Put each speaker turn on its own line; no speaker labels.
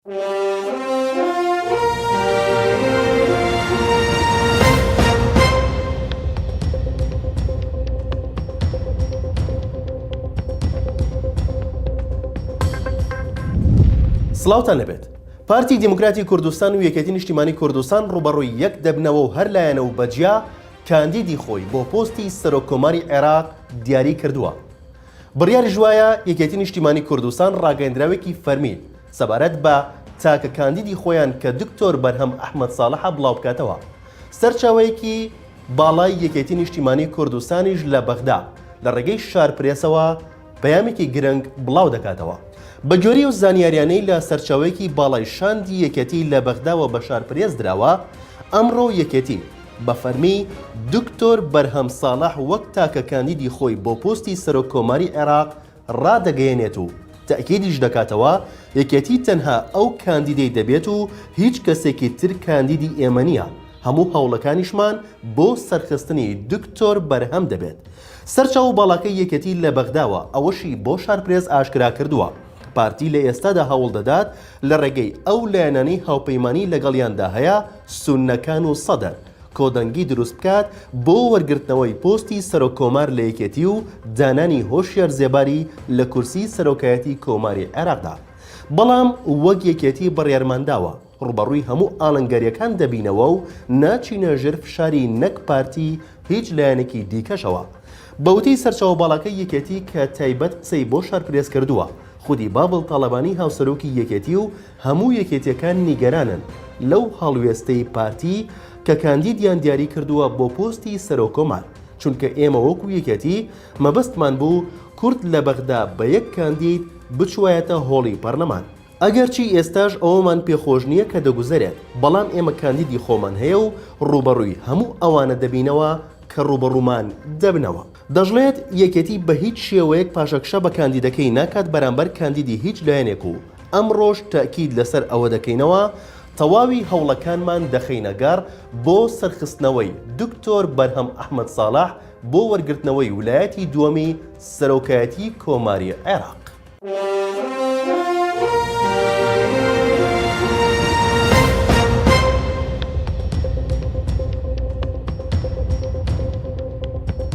سڵاوتان لەبێت. پارتی دیموکراتی کوردستان و یەکێتی نیشتیمانی کوردستان ڕوبەڕووی یەک دەبنەوە و هەر لایەنەوە بەجیا کاندیدی خۆی بۆ پۆستی سەرۆکۆماری عێراق دیاری کردووە. بڕیاری ژوایە یەکێتی نیشتیمانی کوردستان ڕاگەیەندراوێکی فەرمیل سەبارەت بە تاکە کاندیدی خۆیان کە دکتۆر بەرهەم ئەحمەد ساڵحە بڵاو بکاتەوە. سەرچاوەیەکی باڵای یەکێتی نیشتیمانی کوردستانیش لە بەغدا لە ڕێگەی شارپرێسەوە بەیامێکی گرنگ بڵاو دەکاتەوە. بە جۆری و زانیاریانەی لە سەرچاوەیەکی باڵای شاندی یەکێتی لە بەغداوە بە شارپرێز دراوە، ئەمڕۆ یەکێتی بە فەرمی دکتۆر بەرهەم ساڵح وەک تاکە کاندیدی خۆی بۆ پۆستی سەرۆکۆماری عێراق ڕادەگەیەنێت و تەئکیدیش دەکاتەوە یەکێتی تەنها ئەو کاندیدەی دەبێت و هیچ کەسێکی تر کاندیدی ئێمە نییە. هەموو هەوڵەکانیشمان بۆ سەرخستنی دکتۆر بەرهەم دەبێت. سەرچاو باڵاکەی یەکێتی لە بەغداوە ئەوەشی بۆ شارپرێز ئاشکرا کردووە. پارتی لە ئێستادا هەوڵ دەدات لە ڕێگەی ئەو لایەنانەی هاوپەیمانی لەگەڵیاندا هەیە سوننەکان و سەدەر کۆدەنگی دروست بکات بۆ وەرگرتنەوەی پۆستی سەرۆکۆمار لە یەکێتی و دانانی هۆشیار زێباری لە کورسی سەرۆکایەتی کۆماری عێراقدا. بەڵام وەک یەکێتی بڕیارمانداوە ڕوبەڕووی هەموو ئاڵنگەریەکان دەبینەوە و ناچینە ژێر فشاری نەک پارتی هیچ لایەنێکی دیکەشەوە. بەوتەی سەرچاوە باڵاکەی یەکێتی کە تایبەت قسەی بۆ شارپرێز کردووە، خودی بابڵ تاڵەبانی هاوسەرۆکی یەکێتی و هەموو یەکێتیەکان نیگەرانن لەو هەڵوێستەی پارتی کە کاندیدیان دیاری کردووە بۆ پۆستی سەرۆکۆمار، چونکە ئێمە وەکو یەکێتی مەبەستمان بوو کورد لە بەغدا بە یەک کاندید بچوایەتە هۆڵی پەرلەمان. ئەگەرچی ئێستاش ئەوەمان پێخۆش نییە کە دەگوزارێت، بەڵام ئێمە کاندیدی خۆمان هەیە و ڕوبەڕووی هەموو ئەوانە دەبینەوە کە ڕوبەڕوومان دەبنەوە. دەژڵێت یەکێتی بە هیچ شێوەیەک پاشەکشە بە کاندیدەکەی ناکات بەرامبەر کاندیدی هیچ لایەنێک و ئەمڕۆژ تاکید لەسەر ئەوە دەکەینەوە تەواوی هەوڵەکانمان دەخینەگار بۆ سەرخستنەوەی دکتۆر بەرهەم ئەحمەد ساڵح بۆ وەرگرتنەوەی ویلایەتی دووەمی سەرۆکایەتی کۆماری عێراق.